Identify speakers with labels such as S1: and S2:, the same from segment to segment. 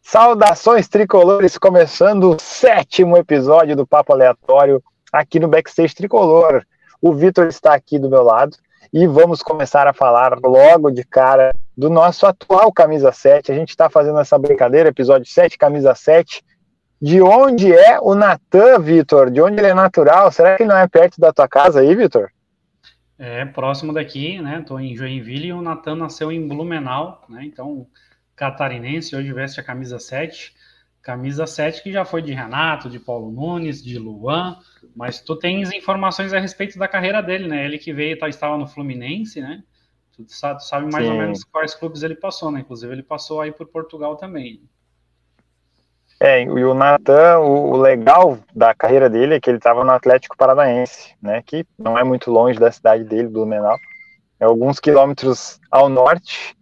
S1: Saudações tricolores, começando o 7º episódio do Papo Aleatório aqui no Backstage Tricolor. O Vitor está aqui do meu lado e vamos começar a falar logo de cara do nosso atual Camisa 7. A gente está fazendo essa brincadeira, episódio 7, Camisa 7. De onde é o Natan, Vitor? De onde ele é natural? Será que ele não é perto da tua casa aí, Vitor?
S2: É, próximo daqui, né? Estou em Joinville e o Natan nasceu em Blumenau, né? Então, catarinense, hoje veste a camisa 7. Camisa 7 que já foi de Renato, de Paulo Nunes, de Luan, mas tu tens informações a respeito da carreira dele, né? Ele que veio, estava no Fluminense, né? Tu sabe mais ou menos quais clubes ele passou, né? Inclusive ele passou aí por Portugal também.
S1: E o Natan, o legal da carreira dele é que ele estava no Atlético Paranaense, né? Que não é muito longe da cidade dele, Blumenau. É alguns quilômetros ao norte,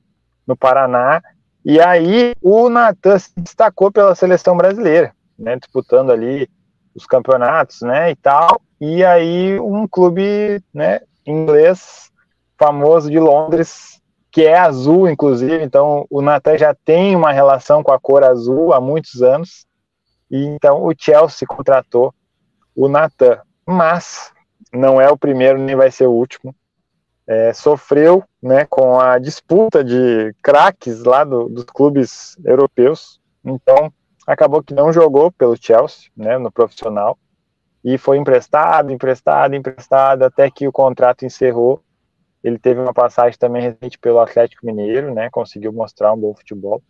S1: no Paraná. E aí o Natan se destacou pela seleção brasileira, né, disputando ali os campeonatos, né, e tal. E aí um clube, né, inglês famoso de Londres, que é azul, inclusive. Então o Natan já tem uma relação com a cor azul há muitos anos. E então o Chelsea contratou o Natan, mas não é o primeiro nem vai ser o último. Sofreu, né, com a disputa de craques lá dos clubes europeus, então acabou que não jogou pelo Chelsea, né, no profissional, e foi emprestado, até que o contrato encerrou. Ele teve uma passagem também recente pelo Atlético Mineiro, né, conseguiu mostrar um bom futebol,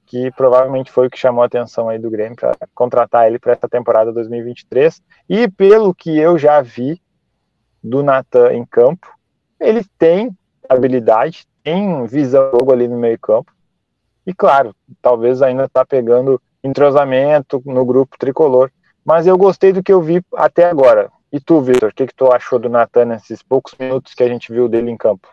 S1: que provavelmente foi o que chamou a atenção aí do Grêmio para contratar ele para essa temporada 2023, e pelo que eu já vi do Natan em campo, ele tem habilidade, tem visão ali no meio campo, e claro, talvez ainda está pegando entrosamento no grupo tricolor, mas eu gostei do que eu vi até agora. E tu, Vitor, o que tu achou do Natan nesses poucos minutos que a gente viu dele em campo?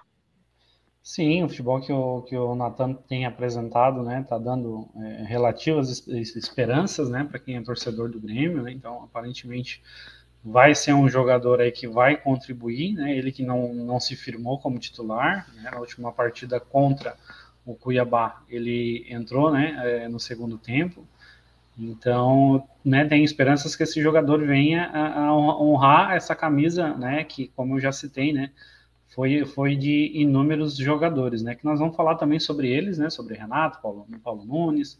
S2: Sim, o futebol que o Natan tem apresentado, né, tá dando relativas esperanças, né, para quem é torcedor do Grêmio, né, então aparentemente vai ser um jogador aí que vai contribuir, né? Ele que não se firmou como titular, né? Na última partida contra o Cuiabá, ele entrou, né, no segundo tempo. Então, né, tem esperanças que esse jogador venha a honrar essa camisa, né, que, como eu já citei, né, foi de inúmeros jogadores, né, que nós vamos falar também sobre eles, né, sobre Renato, Paulo Nunes,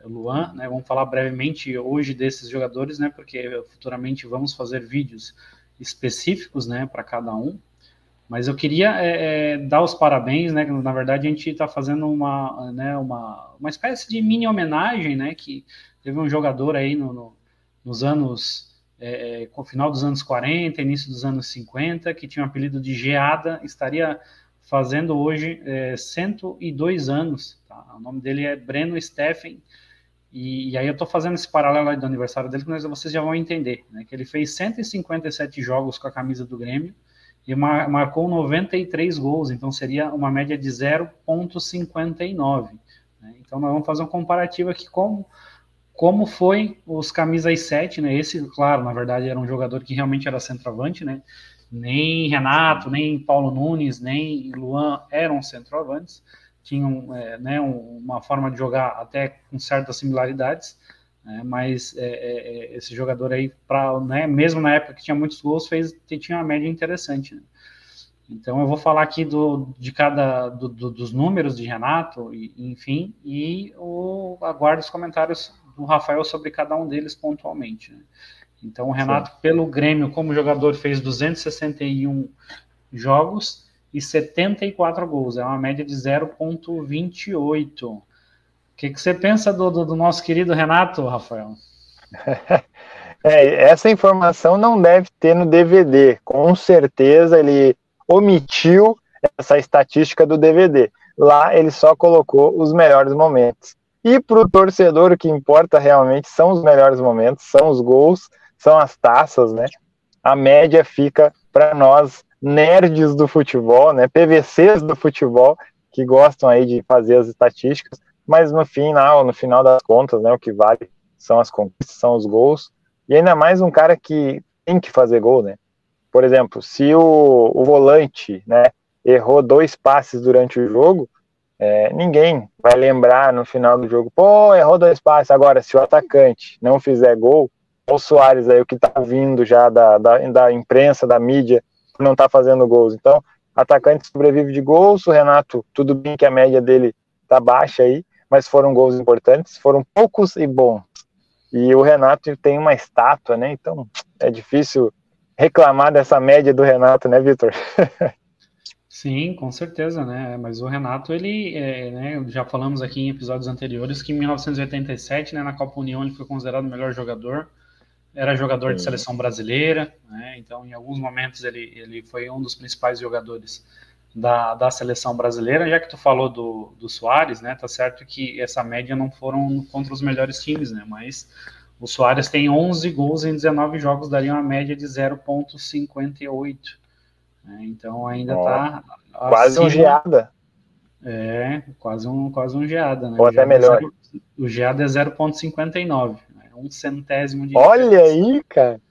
S2: Luan, né? Vamos falar brevemente hoje desses jogadores, né? Porque futuramente vamos fazer vídeos específicos, né? Para cada um. Mas eu queria dar os parabéns, né? Na verdade a gente está fazendo uma espécie de mini homenagem, né? Que teve um jogador aí nos anos com o final dos anos 40, início dos anos 50, que tinha o apelido de Geada, estaria fazendo hoje 102 anos. Tá? O nome dele é Breno Steffen, e aí eu estou fazendo esse paralelo do aniversário dele, que vocês já vão entender, né? Que ele fez 157 jogos com a camisa do Grêmio e marcou 93 gols, então seria uma média de 0,59. Né? Então nós vamos fazer um comparativo aqui como foi os camisas 7, né? Esse, claro, na verdade era um jogador que realmente era centroavante, né? Nem Renato, nem Paulo Nunes, nem Luan eram centroavantes, tinham né, uma forma de jogar até com certas similaridades, né? Mas esse jogador aí, né, mesmo na época que tinha muitos gols, tinha uma média interessante. Né? Então eu vou falar aqui dos números de Renato, enfim, e aguardo os comentários do Rafael sobre cada um deles pontualmente. Né? Então o Renato, sim, pelo Grêmio como jogador, fez 261 jogos e 74 gols, é uma média de 0,28. O que você pensa do nosso querido Renato, Rafael?
S1: Essa informação não deve ter no DVD, com certeza ele omitiu essa estatística do DVD. Lá ele só colocou os melhores momentos. E para o torcedor o que importa realmente são os melhores momentos, são os gols, são as taças, né? A média fica para nós, nerds do futebol, né? PVCs do futebol, que gostam aí de fazer as estatísticas, mas no final das contas, né, o que vale são as conquistas, são os gols, e ainda mais um cara que tem que fazer gol, né? Por exemplo, se o volante, né, errou 2 passes durante o jogo, ninguém vai lembrar no final do jogo, pô, errou 2 passes. Agora, se o atacante não fizer gol, o Suárez aí, o que tá vindo já da imprensa, da mídia, não tá fazendo gols. Então, atacante sobrevive de gols, o Renato, tudo bem que a média dele tá baixa aí, mas foram gols importantes, foram poucos e bons. E o Renato tem uma estátua, né? Então, é difícil reclamar dessa média do Renato, né, Vitor?
S2: Sim, com certeza, né? Mas o Renato, né, já falamos aqui em episódios anteriores que em 1987, né, na Copa União, ele foi considerado o melhor jogador, era jogador de
S1: Sim.
S2: seleção brasileira, né? Então em alguns momentos ele foi um dos principais jogadores da seleção brasileira. Já que tu falou do Suárez, né? Tá certo que essa média não foram contra os melhores times, né? Mas o Suárez tem 11 gols em 19 jogos, daria uma média de 0,58. Né? Então ainda
S1: Ó,
S2: está
S1: quase um
S2: acima,
S1: geada,
S2: quase um geada, né?
S1: ou até melhor.
S2: O geada é 0,59, né? Um centésimo de
S1: Olha
S2: diferença.
S1: aí, cara.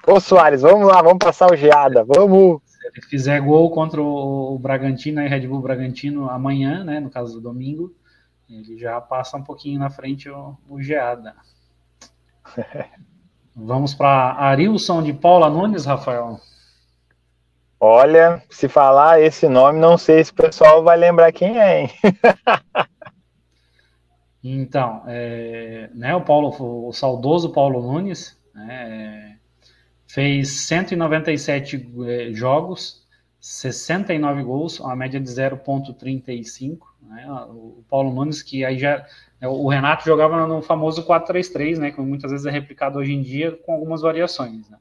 S1: Ô, Suárez, vamos lá, vamos passar o geada, vamos.
S2: Se ele fizer gol contra o Bragantino e Red Bull Bragantino amanhã, né? No caso do domingo, ele já passa um pouquinho na frente o geada. Vamos para Arilson de Paula Nunes, Rafael.
S1: Olha, se falar esse nome, não sei se o pessoal vai lembrar quem é, hein?
S2: Então, né, o saudoso Paulo Nunes, né, fez 197 jogos, 69 gols, uma média de 0,35. Né, o Paulo Nunes, que aí já. O Renato jogava no famoso 4-3-3, né, que muitas vezes é replicado hoje em dia com algumas variações. Né.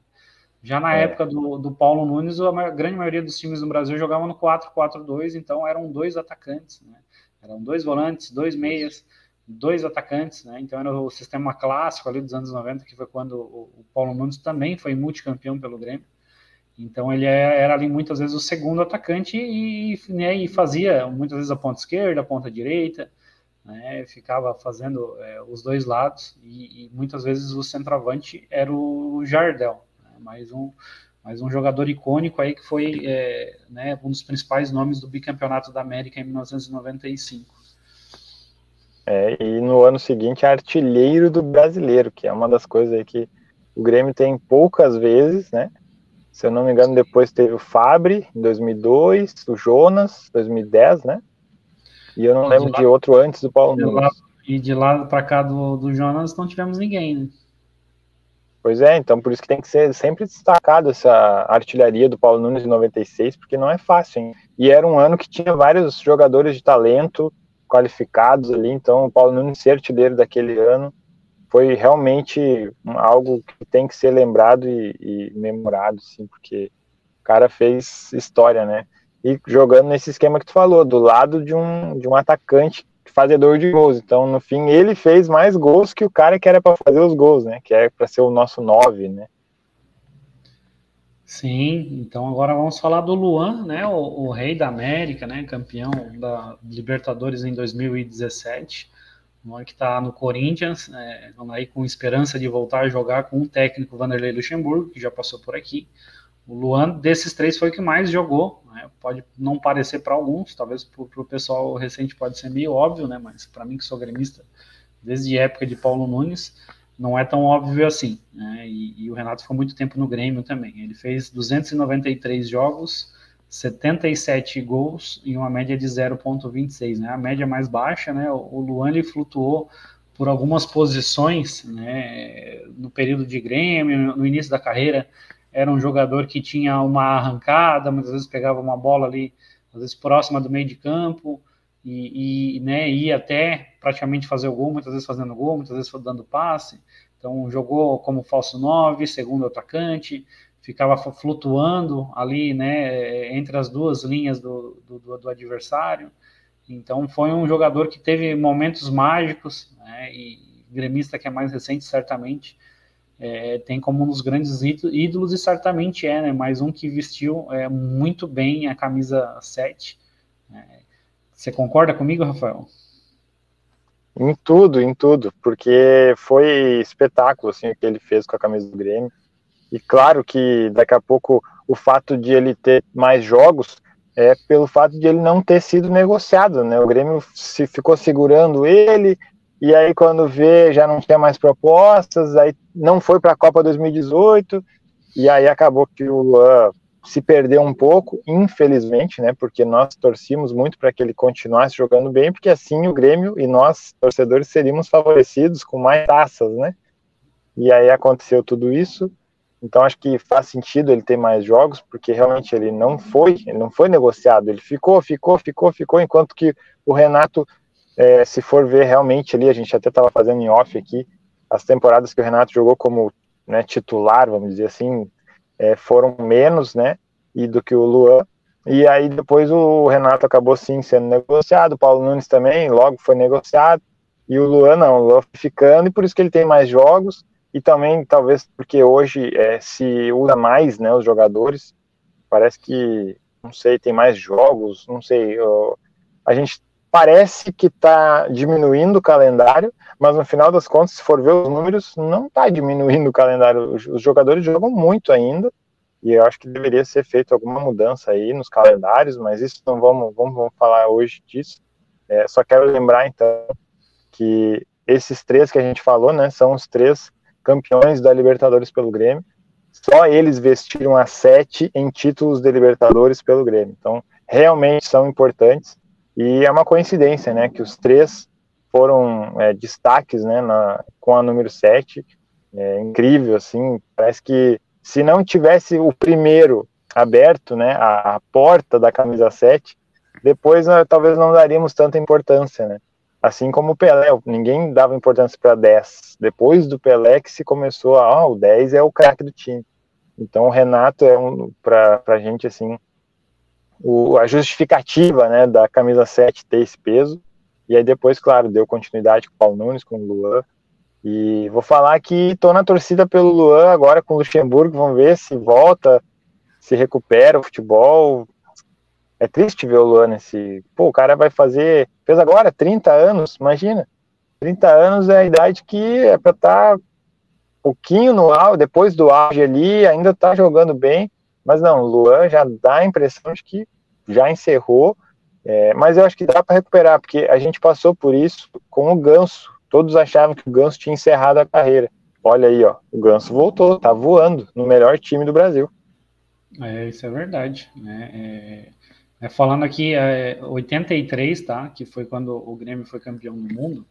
S2: Já na época do Paulo Nunes, a grande maioria dos times no Brasil jogavam no 4-4-2, então eram 2 atacantes, né? Eram 2 volantes, 2 meias, 2 atacantes, né? Então era o sistema clássico ali dos anos 90, que foi quando o Paulo Nunes também foi multicampeão pelo Grêmio. Então ele era ali muitas vezes o segundo atacante né, e fazia muitas vezes a ponta esquerda, a ponta direita, né? Ficava fazendo os dois lados e muitas vezes o centroavante era o Jardel. Mais um jogador icônico aí que foi né, um dos principais nomes do bicampeonato da América em 1995.
S1: E no ano seguinte, artilheiro do brasileiro, que é uma das coisas aí que o Grêmio tem poucas vezes, né? Se eu não me engano, depois teve o Fabri, em 2002, o Jonas, 2010, né? E eu não lembro de outro antes do Paulo Nunes.
S2: E de lá para cá do Jonas não tivemos ninguém, né?
S1: Pois é, então por isso que tem que ser sempre destacado essa artilharia do Paulo Nunes em 96, porque não é fácil, hein? E era um ano que tinha vários jogadores de talento qualificados ali, então o Paulo Nunes ser artilheiro daquele ano foi realmente algo que tem que ser lembrado e memorado, sim, porque o cara fez história, né? E jogando nesse esquema que tu falou, do lado de um atacante fazedor de gols. Então, no fim, ele fez mais gols que o cara que era para fazer os gols, né? Que é para ser o nosso 9, né?
S2: Sim, então agora vamos falar do Luan, né? O rei da América, né? Campeão da Libertadores em 2017. O Luan que está no Corinthians, aí com esperança de voltar a jogar com o técnico Vanderlei Luxemburgo, que já passou por aqui. O Luan, desses 3, foi o que mais jogou. Né? Pode não parecer para alguns, talvez para o pessoal recente pode ser meio óbvio, né? Mas para mim, que sou gremista desde a época de Paulo Nunes, não é tão óbvio assim. Né? E o Renato ficou muito tempo no Grêmio também. Ele fez 293 jogos, 77 gols e uma média de 0,26. Né? A média mais baixa, né? O Luan ele flutuou por algumas posições, né? No período de Grêmio, no início da carreira, era um jogador que tinha uma arrancada, muitas vezes pegava uma bola ali, às vezes próxima do meio de campo, né, ia até praticamente fazer o gol, muitas vezes fazendo gol, muitas vezes dando passe. Então jogou como falso 9, segundo atacante, ficava flutuando ali, né, entre as duas linhas do adversário. Então foi um jogador que teve momentos mágicos, né, e gremista que é mais recente, certamente, tem como um dos grandes ídolos, e certamente né, mais um que vestiu muito bem a camisa 7. Você concorda comigo, Rafael?
S1: Em tudo, porque foi espetáculo assim, o que ele fez com a camisa do Grêmio. E claro que daqui a pouco o fato de ele ter mais jogos é pelo fato de ele não ter sido negociado, né? O Grêmio se ficou segurando ele, e aí quando vê já não tinha mais propostas, aí não foi para a Copa 2018, e aí acabou que o Luan se perdeu um pouco, infelizmente, né? Porque nós torcíamos muito para que ele continuasse jogando bem, porque assim o Grêmio e nós, torcedores, seríamos favorecidos com mais taças, né? E aí aconteceu tudo isso. Então acho que faz sentido ele ter mais jogos, porque realmente ele não foi negociado, ele ficou, enquanto que o Renato, se for ver realmente ali, a gente até estava fazendo em off aqui, as temporadas que o Renato jogou como, né, titular, vamos dizer assim, foram menos, né, e do que o Luan, e aí depois o Renato acabou sim sendo negociado, o Paulo Nunes também logo foi negociado, e o Luan não, o Luan foi ficando, e por isso que ele tem mais jogos, e também talvez porque hoje se usa mais, né, os jogadores, parece que, não sei, tem mais jogos, não sei, a gente parece que está diminuindo o calendário, mas no final das contas, se for ver os números, não está diminuindo o calendário, os jogadores jogam muito ainda, e eu acho que deveria ser feita alguma mudança aí nos calendários, mas isso não vamos falar hoje disso, só quero lembrar então que esses três que a gente falou, né, são os três campeões da Libertadores pelo Grêmio, só eles vestiram a 7 em títulos de Libertadores pelo Grêmio, então realmente são importantes, e é uma coincidência, né, que os três foram destaques, né, com a número 7, incrível, assim, parece que se não tivesse o primeiro aberto, né, a porta da camisa 7, depois talvez não daríamos tanta importância, né, assim como o Pelé, ninguém dava importância para 10, depois do Pelé que se começou o 10 é o craque do time, então o Renato é para a gente, assim, a justificativa, né, da camisa 7 ter esse peso, e aí depois, claro, deu continuidade com o Paulo Nunes, com o Luan, e vou falar que estou na torcida pelo Luan agora com o Luxemburgo, vamos ver se volta, se recupera o futebol. É triste ver o Luan nesse... Pô, o cara fez agora 30 anos, imagina, 30 anos é a idade que é para estar pouquinho no auge, depois do auge ali, ainda tá jogando bem, mas não, o Luan já dá a impressão de que já encerrou, mas eu acho que dá para recuperar, porque a gente passou por isso com o Ganso, todos achavam que o Ganso tinha encerrado a carreira, olha aí, ó, o Ganso voltou, tá voando no melhor time do Brasil.
S2: Isso é verdade, né? Falando aqui, 83, tá? Que foi quando o Grêmio foi campeão do mundo.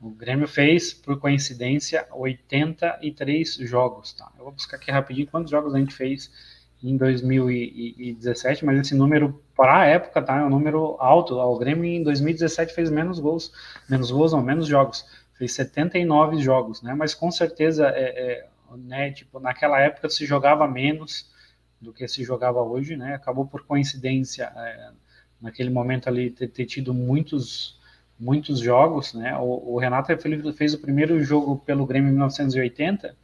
S2: O Grêmio fez, por coincidência, 83 jogos, tá? Eu vou buscar aqui rapidinho quantos jogos a gente fez em 2017, mas esse número, para a época, tá? É um número alto. O Grêmio em 2017 fez menos jogos. Fez 79 jogos, né? Mas com certeza, né, tipo, naquela época se jogava menos do que se jogava hoje, né? Acabou por coincidência, naquele momento ali, ter tido muitos jogos, né? O Renato fez o primeiro jogo pelo Grêmio em 1980,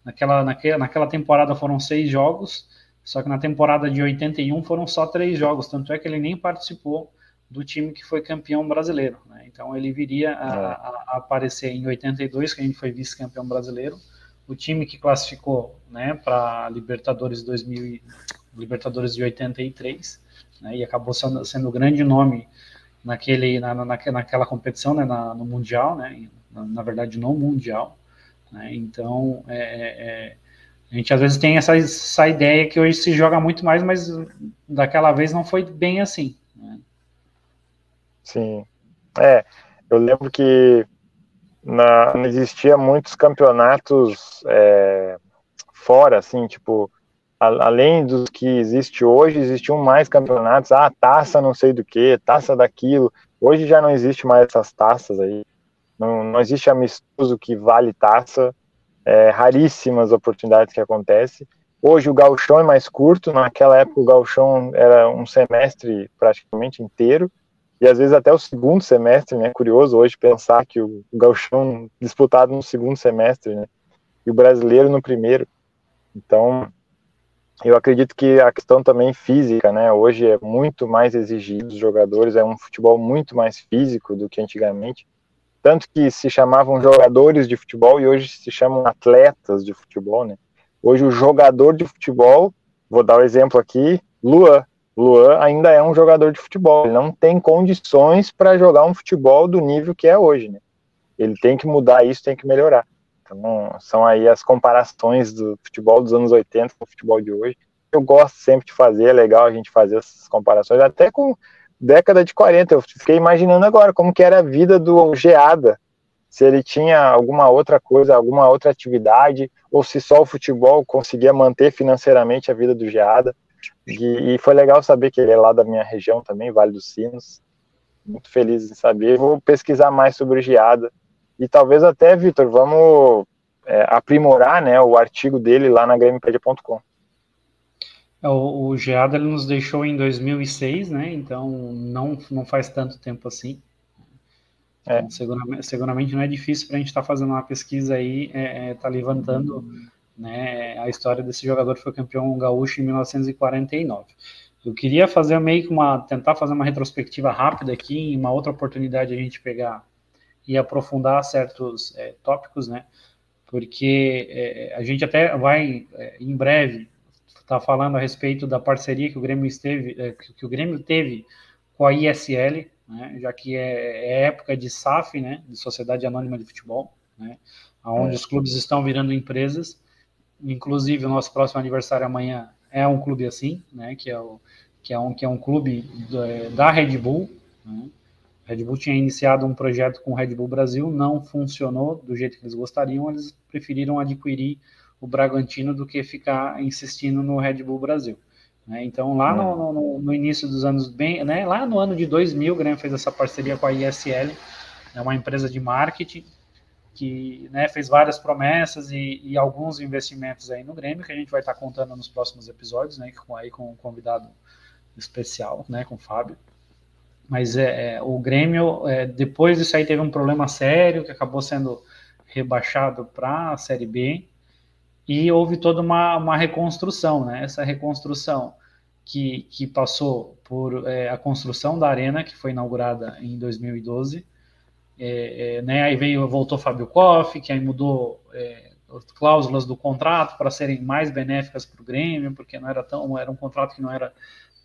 S2: naquela temporada foram 6 jogos, só que na temporada de 81 foram só 3 jogos, tanto é que ele nem participou do time que foi campeão brasileiro, né? Então ele viria a aparecer em 82, que a gente foi vice-campeão brasileiro, o time que classificou, né, para Libertadores Libertadores de 83, né, e acabou sendo o grande nome naquela competição, né, no Mundial, né, na verdade no Mundial, né, então a gente às vezes tem essa ideia que hoje se joga muito mais, mas daquela vez não foi bem assim, né?
S1: Sim, eu lembro que não existia muitos campeonatos fora, assim, tipo, além dos que existe hoje, existiam mais campeonatos, taça não sei do que, taça daquilo, hoje já não existe mais essas taças aí, não existe amistoso que vale taça, raríssimas oportunidades que acontecem. Hoje o gauchão é mais curto, naquela época o gauchão era um semestre praticamente inteiro, e às vezes até o segundo semestre, né? Curioso hoje pensar que o gauchão disputado no segundo semestre, né? E o brasileiro no primeiro. Então, eu acredito que a questão também física, né? Hoje é muito mais exigido dos jogadores, é um futebol muito mais físico do que antigamente. Tanto que se chamavam jogadores de futebol e hoje se chamam atletas de futebol, né? Hoje o jogador de futebol, vou dar o exemplo aqui, Luan. O Luan ainda é um jogador de futebol, ele não tem condições para jogar um futebol do nível que é hoje, né? Ele tem que mudar isso, tem que melhorar. Então, são aí as comparações do futebol dos anos 80 com o futebol de hoje. Eu gosto sempre de fazer, é legal a gente fazer essas comparações, até com década de 40. Eu fiquei imaginando agora como que era a vida do Geada, se ele tinha alguma outra coisa, alguma outra atividade, ou se só o futebol conseguia manter financeiramente a vida do Geada. E foi legal saber que ele é lá da minha região também, Vale dos Sinos. Muito feliz em saber. Vou pesquisar mais sobre o Geada. E talvez até, Vitor, vamos aprimorar, né, o artigo dele lá na grêmiopedia.com.
S2: O Geada ele nos deixou em 2006, né? Então não faz tanto tempo assim. Então, seguramente não é difícil para a gente estar fazendo uma pesquisa aí, tá levantando, né, a história desse jogador que foi campeão gaúcho em 1949. Eu queria fazer meio que tentar fazer uma retrospectiva rápida aqui, em uma outra oportunidade a gente pegar e aprofundar certos tópicos, né? Porque a gente até vai em breve estar falando a respeito da parceria que o Grêmio teve com a ISL, né, já que é época de SAF, né, de Sociedade Anônima de Futebol, né, onde os clubes estão virando empresas. Inclusive, o nosso próximo aniversário amanhã é um clube assim, né, que é um clube da Red Bull. Né. A Red Bull tinha iniciado um projeto com o Red Bull Brasil, não funcionou do jeito que eles gostariam, eles preferiram adquirir o Bragantino do que ficar insistindo no Red Bull Brasil. Né? Então, lá no início dos anos, né, lá no ano de 2000, o Grêmio fez essa parceria com a ISL, né, uma empresa de marketing, que, né, fez várias promessas e alguns investimentos aí no Grêmio, que a gente vai estar contando nos próximos episódios, né, com um convidado especial, né, com o Fábio. Mas o Grêmio, depois disso aí, teve um problema sério, que acabou sendo rebaixado para a Série B, e houve toda uma reconstrução, né? Essa reconstrução que passou por a construção da Arena, que foi inaugurada em 2012, né? Aí voltou Fábio Koff, que aí mudou as cláusulas do contrato para serem mais benéficas para o Grêmio, porque era um contrato que não era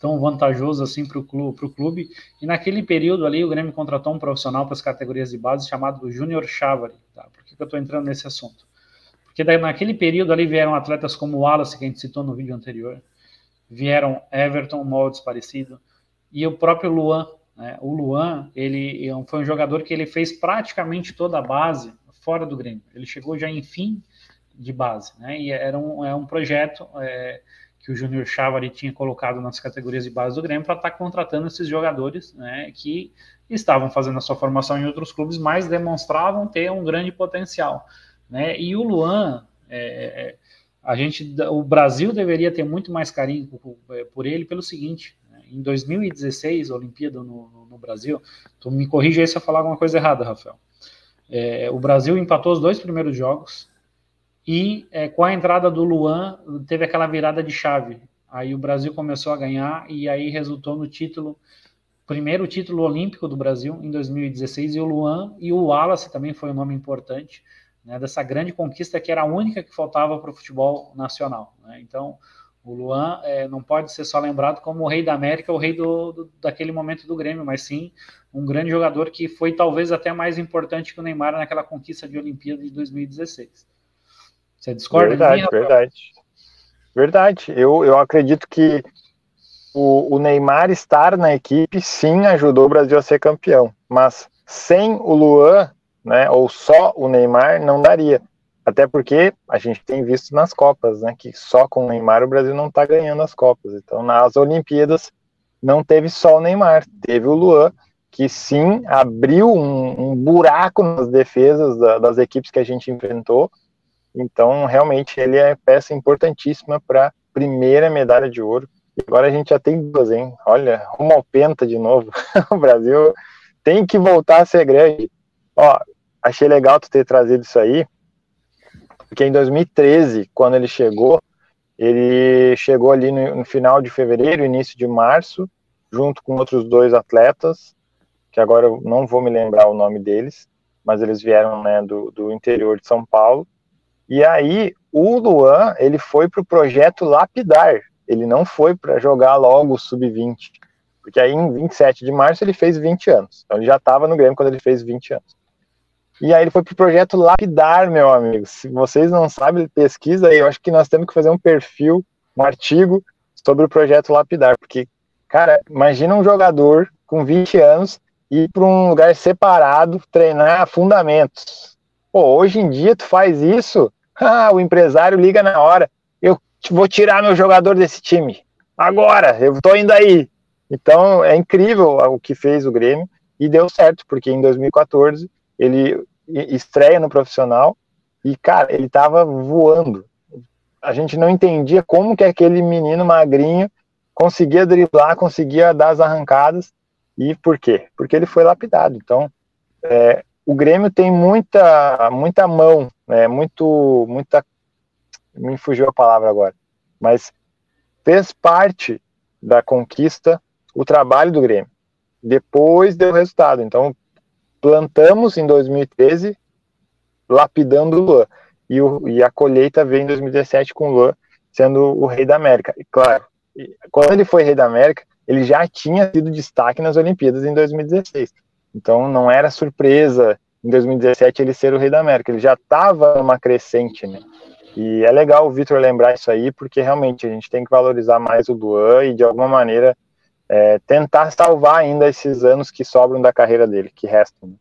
S2: tão vantajoso assim para o clube. E naquele período ali, o Grêmio contratou um profissional para as categorias de base chamado Júnior Chávari. Tá? Por que eu estou entrando nesse assunto? Porque daí, naquele período ali vieram atletas como o Wallace, que a gente citou no vídeo anterior, vieram Everton, moldes parecido, e o próprio Luan. Né? O Luan, ele foi um jogador que ele fez praticamente toda a base fora do Grêmio. Ele chegou já em fim de base, né? E era um projeto que o Júnior Chávari tinha colocado nas categorias de base do Grêmio para estar contratando esses jogadores, né, que estavam fazendo a sua formação em outros clubes, mas demonstravam ter um grande potencial. Né? E o Luan, o Brasil deveria ter muito mais carinho por ele pelo seguinte: né? Em 2016, a Olimpíada no Brasil, tu me corrija aí se eu falar alguma coisa errada, Rafael. O Brasil empatou os 2 primeiros jogos e com a entrada do Luan teve aquela virada de chave. Aí o Brasil começou a ganhar e aí resultou no primeiro título olímpico do Brasil em 2016, e o Luan e o Wallace também foi um nome importante, né, dessa grande conquista que era a única que faltava para o futebol nacional. Né? Então, o Luan não pode ser só lembrado como o rei da América, o rei daquele momento do Grêmio, mas sim um grande jogador que foi talvez até mais importante que o Neymar naquela conquista de Olimpíada de 2016. Você discorda de mim, Rafael?
S1: Verdade. Eu acredito que o Neymar estar na equipe, sim, ajudou o Brasil a ser campeão. Mas sem o Luan, né, ou só o Neymar, não daria. Até porque a gente tem visto nas Copas, né, que só com o Neymar o Brasil não está ganhando as Copas. Então, nas Olimpíadas, não teve só o Neymar, teve o Luan, que sim, abriu um buraco nas defesas das equipes que a gente enfrentou. Então, realmente, ele é peça importantíssima para a primeira medalha de ouro. E agora a gente já tem 2, hein? Olha, rumo ao penta de novo. O Brasil tem que voltar a ser grande. Ó, achei legal tu ter trazido isso aí, porque em 2013, quando ele chegou ali no final de fevereiro, início de março, junto com outros 2 atletas, que agora eu não vou me lembrar o nome deles, mas eles vieram, né, do interior de São Paulo. E aí, o Luan, ele foi para o projeto Lapidar. ele não foi para jogar logo o sub-20, porque aí em 27 de março ele fez 20 anos, então ele já estava no Grêmio quando ele fez 20 anos. E aí ele foi pro projeto Lapidar, meu amigo. Se vocês não sabem, pesquisa aí, eu acho que nós temos que fazer um perfil, um artigo sobre o projeto Lapidar, porque, cara, imagina um jogador com 20 anos ir para um lugar separado, treinar fundamentos. Pô, hoje em dia tu faz isso, o empresário liga na hora, eu vou tirar meu jogador desse time, agora, eu tô indo aí. Então, é incrível o que fez o Grêmio, e deu certo, porque em 2014 ele estreia no profissional e, cara, ele tava voando. A gente não entendia como que aquele menino magrinho conseguia driblar, conseguia dar as arrancadas. E por quê? Porque ele foi lapidado. Então, o Grêmio tem muita mão, né? Muita, me fugiu a palavra agora, mas fez parte da conquista o trabalho do Grêmio. Depois deu resultado. Então, plantamos em 2013, lapidando o Luan. E a colheita veio em 2017 com o Luan sendo o rei da América. E claro, quando ele foi rei da América, ele já tinha sido destaque nas Olimpíadas em 2016. Então não era surpresa em 2017 ele ser o rei da América. Ele já estava numa crescente, né? E é legal o Vitor lembrar isso aí, porque realmente a gente tem que valorizar mais o Luan e de alguma maneira tentar salvar ainda esses anos que sobram da carreira dele, que restam.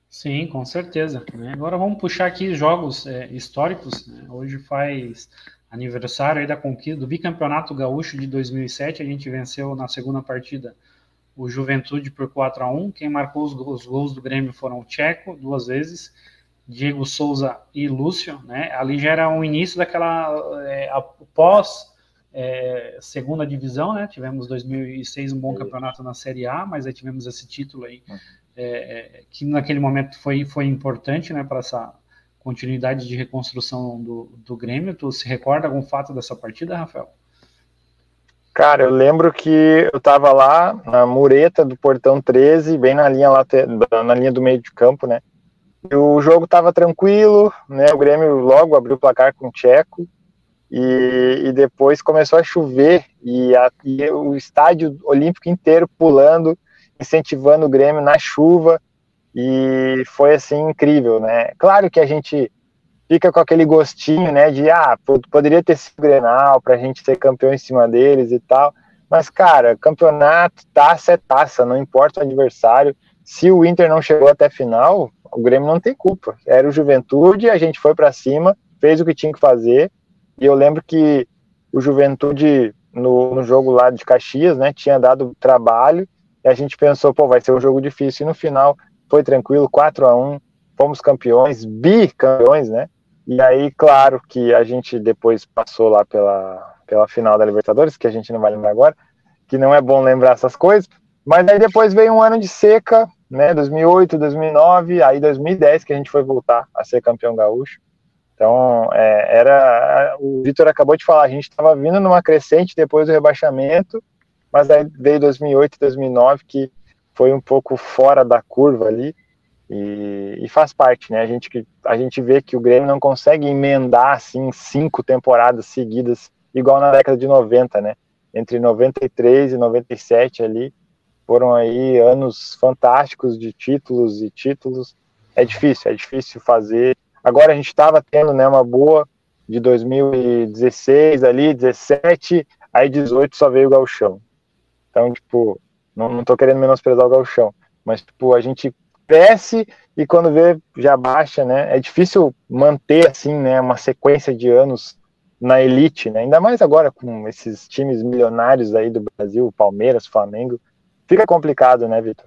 S2: Sim, com certeza. Agora vamos puxar aqui jogos históricos. Hoje faz aniversário aí da conquista do bicampeonato gaúcho de 2007. A gente venceu na segunda partida o Juventude por 4-1. Quem marcou os gols do Grêmio foram o Tcheco, 2 vezes, Diego Souza e Lúcio. Ali já era o início daquela pós segunda divisão, né? Tivemos 2006 um bom campeonato na Série A, mas aí tivemos esse título aí que naquele momento foi importante, né, para essa continuidade de reconstrução do Grêmio. Tu se recorda algum fato dessa partida, Rafael?
S1: Cara, eu lembro que eu tava lá na mureta do portão 13, bem na linha do meio de campo, né? E o jogo tava tranquilo, né? O Grêmio logo abriu o placar com o Tcheco e depois começou a chover e o estádio olímpico inteiro pulando, incentivando o Grêmio na chuva, e foi assim incrível, né? Claro que a gente fica com aquele gostinho, né, de poderia ter sido Grenal pra gente ser campeão em cima deles e tal, mas cara, campeonato, taça é taça, não importa o adversário. Se o Inter não chegou até a final, o Grêmio não tem culpa, era o Juventude, a gente foi pra cima, fez o que tinha que fazer. E eu lembro que o Juventude no jogo lá de Caxias, né, tinha dado trabalho, e a gente pensou, vai ser um jogo difícil, e no final foi tranquilo, 4-1, fomos campeões, bicampeões, né? E aí, claro que a gente depois passou lá pela final da Libertadores, que a gente não vai lembrar agora, que não é bom lembrar essas coisas, mas aí depois veio um ano de seca, né? 2008, 2009, aí 2010 que a gente foi voltar a ser campeão gaúcho. Então, o Vitor acabou de falar, a gente estava vindo numa crescente depois do rebaixamento, mas aí veio 2008 e 2009, que foi um pouco fora da curva ali, e faz parte, né? A gente vê que o Grêmio não consegue emendar assim 5 temporadas seguidas, igual na década de 90, né? Entre 93 e 97 ali, foram aí anos fantásticos de títulos e títulos. É difícil fazer. Agora a gente estava tendo, né, uma boa de 2016 ali, 17, aí 18 só veio o Gauchão. Então, tipo, não tô querendo menosprezar o Gauchão, mas, tipo, a gente cresce e quando vê, já baixa, né? É difícil manter, assim, né, uma sequência de anos na elite, né? Ainda mais agora com esses times milionários aí do Brasil, Palmeiras, Flamengo. Fica complicado, né, Vitor?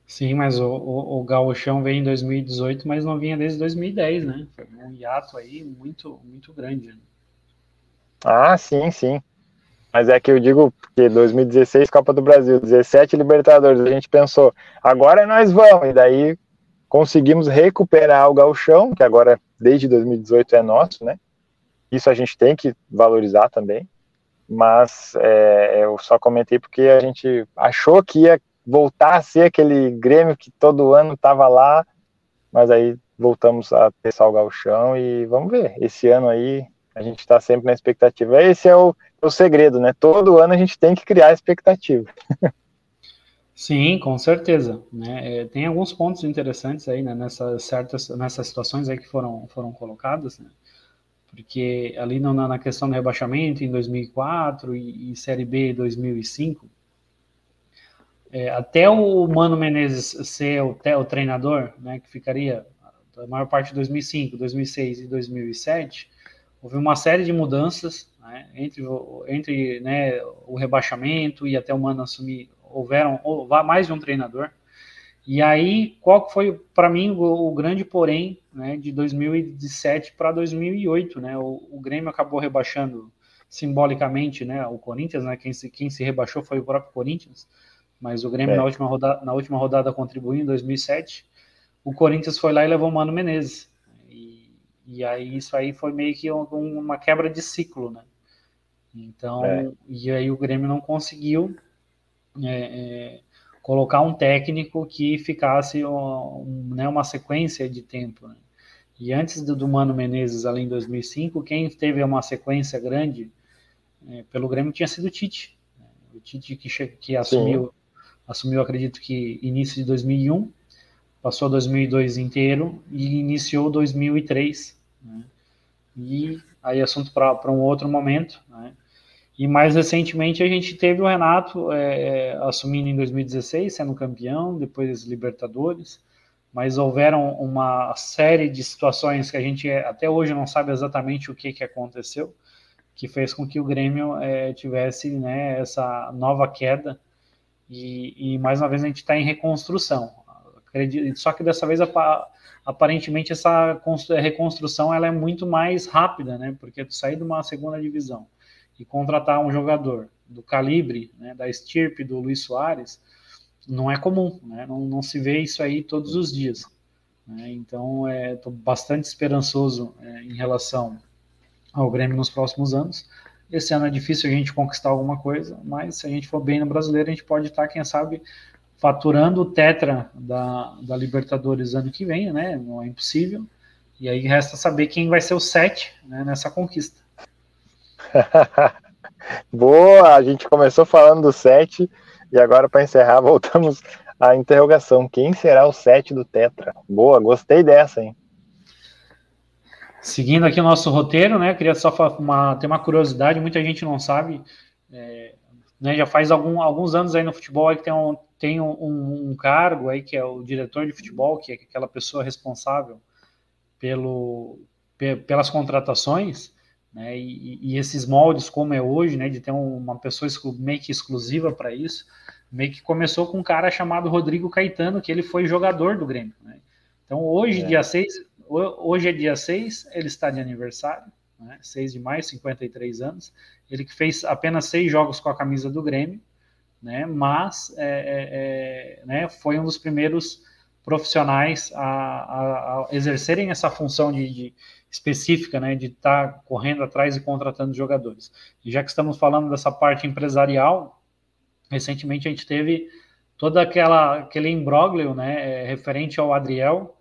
S2: Sim, mas o Gauchão veio em 2018, mas não vinha desde 2010, né? Foi um hiato aí muito, muito grande. Né?
S1: Ah, sim. Mas é que eu digo que 2016 Copa do Brasil, 17 Libertadores, a gente pensou, agora nós vamos, e daí conseguimos recuperar o Gauchão, que agora desde 2018 é nosso, né? Isso a gente tem que valorizar também, mas eu só comentei porque a gente achou que ia voltar a ser aquele Grêmio que todo ano estava lá, mas aí voltamos a ter só o Gauchão e vamos ver, esse ano aí A gente está sempre na expectativa. Esse é o segredo, né? Todo ano a gente tem que criar expectativa.
S2: Sim, com certeza, né? Tem alguns pontos interessantes aí, né, nessas situações aí que foram colocadas, né? Porque ali na questão do rebaixamento em 2004 e Série B em 2005, até o Mano Menezes ser o treinador, né, que ficaria a maior parte de 2005, 2006 e 2007, houve uma série de mudanças, né, entre né, o rebaixamento e até o Mano assumir, houveram mais de um treinador. E aí, qual foi, para mim, o grande porém, né, de 2007 para 2008, né? O Grêmio acabou rebaixando simbolicamente, né, o Corinthians, né? Quem se rebaixou foi o próprio Corinthians, mas o Grêmio na última rodada contribuiu em 2007. O Corinthians foi lá e levou o Mano Menezes. E aí isso aí foi meio que uma quebra de ciclo, né? Então, e aí o Grêmio não conseguiu colocar um técnico que ficasse né, uma sequência de tempo. Né? E antes do Mano Menezes, ali em 2005, quem teve uma sequência grande pelo Grêmio tinha sido o Tite. O Tite que assumiu, acredito que início de 2001, passou 2002 inteiro e iniciou 2003. Né? E aí assunto para um outro momento, né? E mais recentemente a gente teve o Renato assumindo em 2016, sendo campeão, depois Libertadores, mas houveram uma série de situações que a gente até hoje não sabe exatamente o que aconteceu, que fez com que o Grêmio tivesse, né, essa nova queda e mais uma vez a gente está em reconstrução. Só que dessa vez aparentemente essa reconstrução ela é muito mais rápida, né, porque tu sair de uma segunda divisão e contratar um jogador do calibre, né, da estirpe do Luis Soares, não é comum, né? Não se vê isso aí todos os dias. Né? Então, estou bastante esperançoso em relação ao Grêmio nos próximos anos. Esse ano é difícil a gente conquistar alguma coisa, mas se a gente for bem no Brasileiro, a gente pode estar, quem sabe, faturando o tetra da Libertadores ano que vem, né? Não é impossível. E aí resta saber quem vai ser o 7, né, nessa conquista.
S1: Boa, a gente começou falando do 7 e agora para encerrar voltamos à interrogação. Quem será o 7 do Tetra? Boa, gostei dessa, hein?
S2: Seguindo aqui o nosso roteiro, né? Queria só ter uma curiosidade, muita gente não sabe. Né, já faz alguns anos aí no futebol aí que tem um cargo aí que é o diretor de futebol, que é aquela pessoa responsável pelas contratações, né, e esses moldes como é hoje, né, de ter uma pessoa meio que exclusiva para isso, meio que começou com um cara chamado Rodrigo Caetano, que ele foi jogador do Grêmio. Né? Então hoje, hoje é dia 6, ele está de aniversário, né, 6 de maio, 53 anos, ele que fez apenas 6 jogos com a camisa do Grêmio, né, mas né, foi um dos primeiros profissionais a exercerem essa função de específica, né, de estar correndo atrás e contratando jogadores. E já que estamos falando dessa parte empresarial, recentemente a gente teve todo aquele imbróglio, né, referente ao Adriel,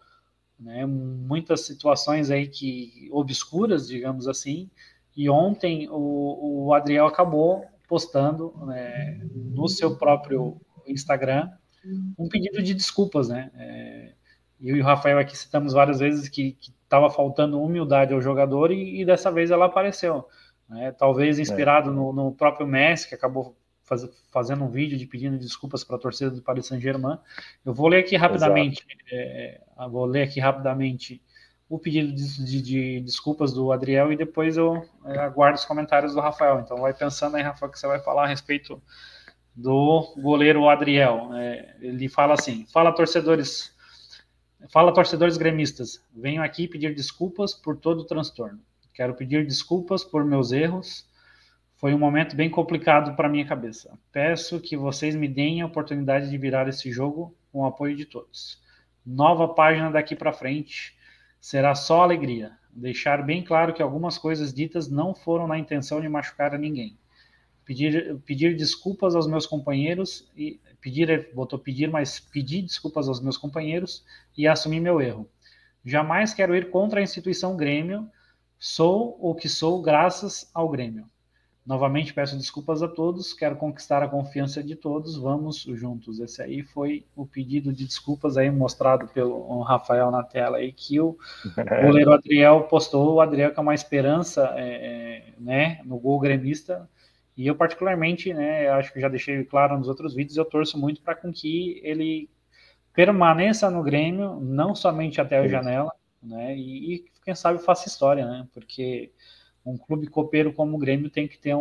S2: né, muitas situações aí que obscuras, digamos assim, e ontem o Adriel acabou postando, né, no seu próprio Instagram um pedido de desculpas, né? Eu e o Rafael aqui citamos várias vezes que estava faltando humildade ao jogador e dessa vez ela apareceu. Né? Talvez inspirado no próprio Messi, que acabou fazendo um vídeo de pedindo desculpas para a torcida do Paris Saint-Germain. Eu vou ler aqui rapidamente, o pedido de desculpas do Adriel e depois eu aguardo os comentários do Rafael. Então vai pensando aí, Rafael, que você vai falar a respeito do goleiro Adriel. Ele fala assim: fala torcedores gremistas, venho aqui pedir desculpas por todo o transtorno. Quero pedir desculpas por meus erros. Foi um momento bem complicado para minha cabeça. Peço que vocês me deem a oportunidade de virar esse jogo com o apoio de todos. Nova página daqui para frente. Será só alegria. Deixar bem claro que algumas coisas ditas não foram na intenção de machucar a ninguém. Pedir desculpas aos meus companheiros e pedir desculpas aos meus companheiros e assumir meu erro. Jamais quero ir contra a instituição Grêmio, Sou o que sou graças ao Grêmio. Novamente peço desculpas a todos, quero conquistar a confiança de todos, vamos juntos. Esse aí foi o pedido de desculpas aí mostrado pelo Rafael na tela aí, que o goleiro Adriel postou. O Adriel que é uma esperança né, no gol gremista, e eu particularmente, né, acho que já deixei claro nos outros vídeos, eu torço muito para com que ele permaneça no Grêmio, não somente até a janela, né, e quem sabe faça história, né, porque um clube copeiro como o Grêmio tem que ter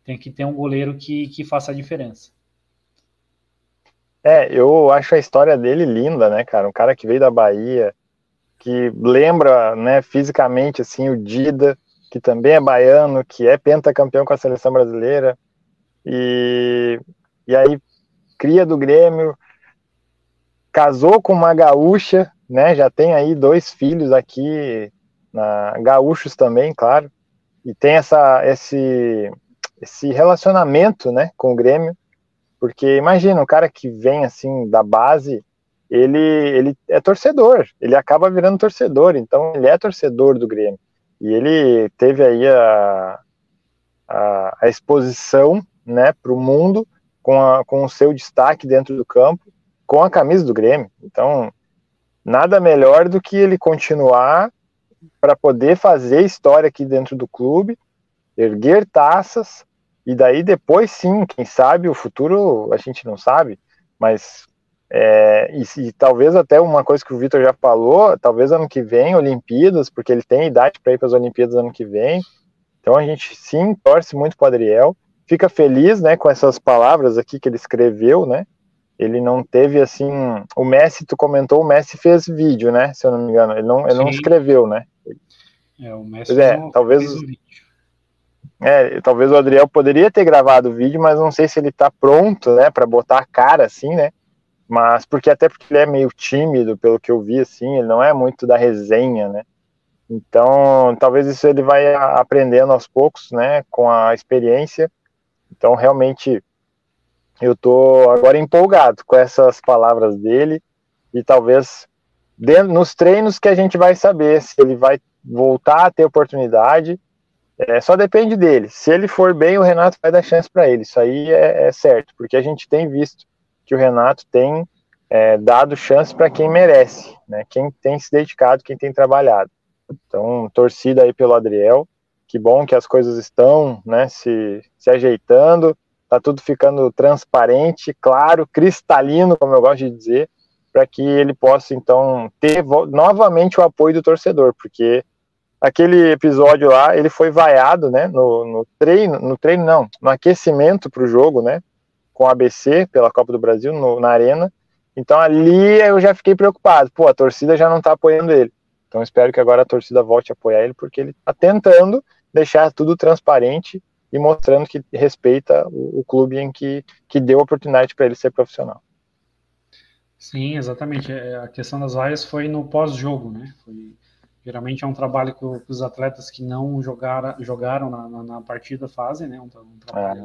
S2: tem que ter um goleiro que faça a diferença.
S1: Eu acho a história dele linda, né, cara? Um cara que veio da Bahia, que lembra, né, fisicamente, assim, o Dida, que também é baiano, que é pentacampeão com a seleção brasileira, e aí cria do Grêmio, casou com uma gaúcha, né, já tem aí 2 filhos aqui, gaúchos também, claro, e tem esse relacionamento, né, com o Grêmio, porque imagina, um cara que vem assim da base, ele é torcedor, ele acaba virando torcedor, então ele é torcedor do Grêmio. E ele teve aí a exposição, né, para o mundo com o seu destaque dentro do campo, com a camisa do Grêmio. Então, nada melhor do que ele continuar para poder fazer história aqui dentro do clube, erguer taças, e daí depois sim, quem sabe, o futuro a gente não sabe, mas e talvez até uma coisa que o Vitor já falou, talvez ano que vem, Olimpíadas, porque ele tem idade para ir para as Olimpíadas ano que vem, então a gente sim torce muito para o Adriel, fica feliz, né, com essas palavras aqui que ele escreveu, né, ele não teve assim, o Messi, tu comentou, o Messi fez vídeo, né, se eu não me engano, ele não escreveu, né.
S2: O Messi fez
S1: talvez
S2: um vídeo.
S1: Talvez o Adriel poderia ter gravado o vídeo, mas não sei se ele tá pronto, né, para botar a cara assim, né? Mas porque ele é meio tímido, pelo que eu vi, assim, ele não é muito da resenha, né? Então, talvez isso ele vai aprendendo aos poucos, né, com a experiência. Então, realmente, eu tô agora empolgado com essas palavras dele e talvez nos treinos que a gente vai saber se ele vai voltar a ter oportunidade. Só depende dele. Se ele for bem, o Renato vai dar chance para ele. Isso aí é certo, porque a gente tem visto que o Renato tem dado chance para quem merece, né? Quem tem se dedicado, quem tem trabalhado. Então, torcida aí pelo Adriel. Que bom que as coisas estão, né, se ajeitando. Tá tudo ficando transparente, claro, cristalino, como eu gosto de dizer, para que ele possa, então, ter novamente o apoio do torcedor, porque aquele episódio lá, ele foi vaiado, né, no aquecimento para o jogo, né, com o ABC pela Copa do Brasil na Arena. Então ali eu já fiquei preocupado, a torcida já não tá apoiando ele. Então espero que agora a torcida volte a apoiar ele, porque ele tá tentando deixar tudo transparente e mostrando que respeita o clube em que deu oportunidade para ele ser profissional.
S2: Sim, exatamente. A questão das vaias foi no pós-jogo, né? Geralmente é um trabalho que os atletas que não jogaram na partida fazem, né? Um trabalho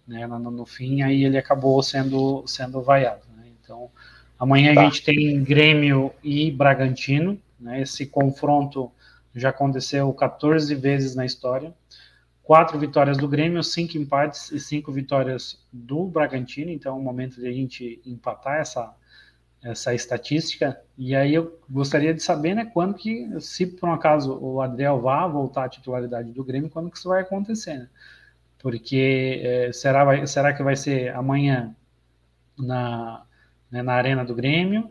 S2: né, no fim, aí ele acabou sendo vaiado. Né? Então, amanhã a gente tem Grêmio e Bragantino. Né? Esse confronto já aconteceu 14 vezes na história. 4 vitórias do Grêmio, 5 empates e 5 vitórias do Bragantino. Então, é o momento de a gente empatar essa estatística, e aí eu gostaria de saber, né, quando que, se por um acaso o Adriel vá voltar à titularidade do Grêmio, quando que isso vai acontecer, né? Porque será que vai ser amanhã na Arena do Grêmio,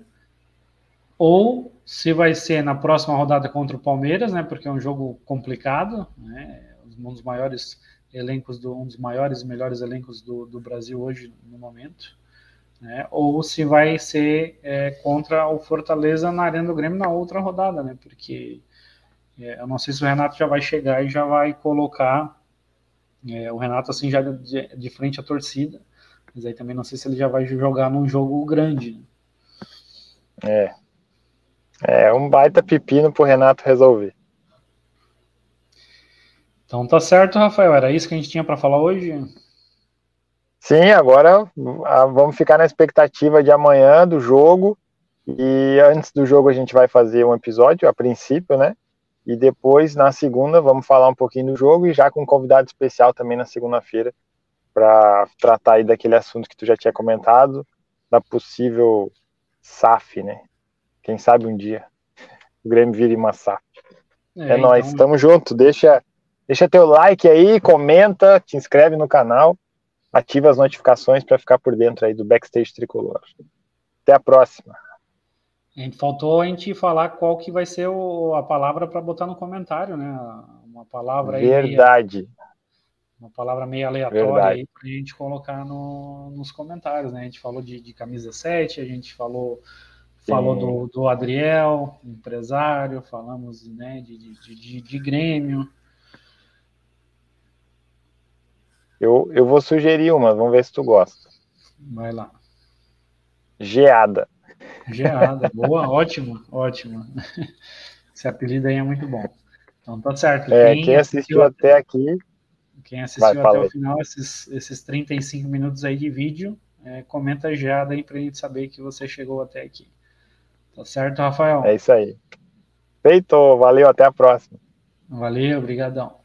S2: ou se vai ser na próxima rodada contra o Palmeiras, né, porque é um jogo complicado, né, um dos maiores elencos, um dos maiores e melhores elencos do Brasil hoje, no momento, né, ou se vai ser contra o Fortaleza na Arena do Grêmio na outra rodada, né, porque eu não sei se o Renato já vai chegar e já vai colocar o Renato assim já de frente à torcida, mas aí também não sei se ele já vai jogar num jogo grande.
S1: Né? É um baita pepino pro Renato resolver.
S2: Então tá certo, Rafael, era isso que a gente tinha para falar hoje?
S1: Sim, agora vamos ficar na expectativa de amanhã do jogo, e antes do jogo a gente vai fazer um episódio, a princípio, né? E depois, na segunda, vamos falar um pouquinho do jogo e já com um convidado especial também na segunda-feira para tratar aí daquele assunto que tu já tinha comentado, da possível SAF, né? Quem sabe um dia o Grêmio vire uma SAF. É nóis,
S2: Então,
S1: tamo junto. Deixa teu like aí, comenta, te inscreve no canal, ativa as notificações para ficar por dentro aí do Backstage Tricolor. Até a próxima.
S2: faltou a gente falar qual que vai ser a palavra para botar no comentário, né? Uma palavra aí
S1: Verdade.
S2: uma palavra meio aleatória
S1: Verdade.
S2: aí para a gente colocar nos comentários, né? A gente falou de camisa 7, a gente falou do Adriel, empresário, falamos, né, de Grêmio.
S1: Eu vou sugerir uma, vamos ver se tu gosta.
S2: Vai lá.
S1: Geada.
S2: Geada, boa, ótima. Esse apelido aí é muito bom. Então tá certo.
S1: Quem assistiu até aqui,
S2: quem assistiu
S1: vai,
S2: até o final, esses 35 minutos aí de vídeo, comenta geada aí pra gente saber que você chegou até aqui. Tá certo, Rafael?
S1: É isso aí. Feito, valeu, até a próxima.
S2: Valeu, obrigadão.